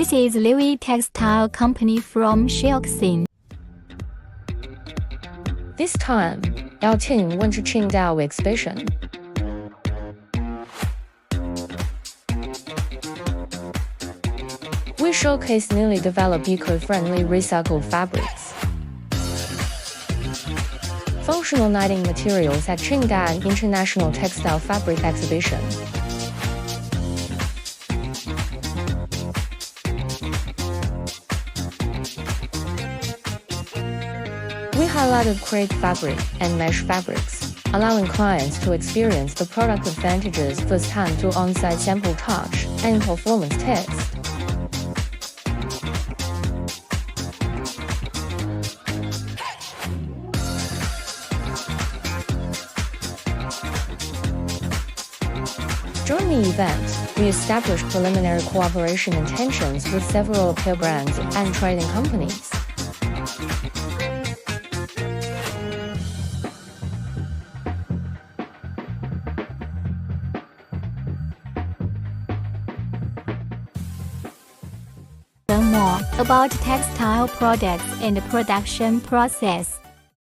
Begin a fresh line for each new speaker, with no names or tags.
This is Louis Textile Company from Shaoxing.
This time, our team went to Qingdao Exhibition. We showcase newly developed eco-friendly recycled fabrics. Functional knitting materials at Qingdao International Textile Fabric Exhibition. We highlighted crepe fabric and mesh fabrics, allowing clients to experience the product advantages firsthand through on-site sample touch and performance tests. During the event, we established preliminary cooperation intentions with several apparel brands and trading companies.
Learn more about textile products and production process.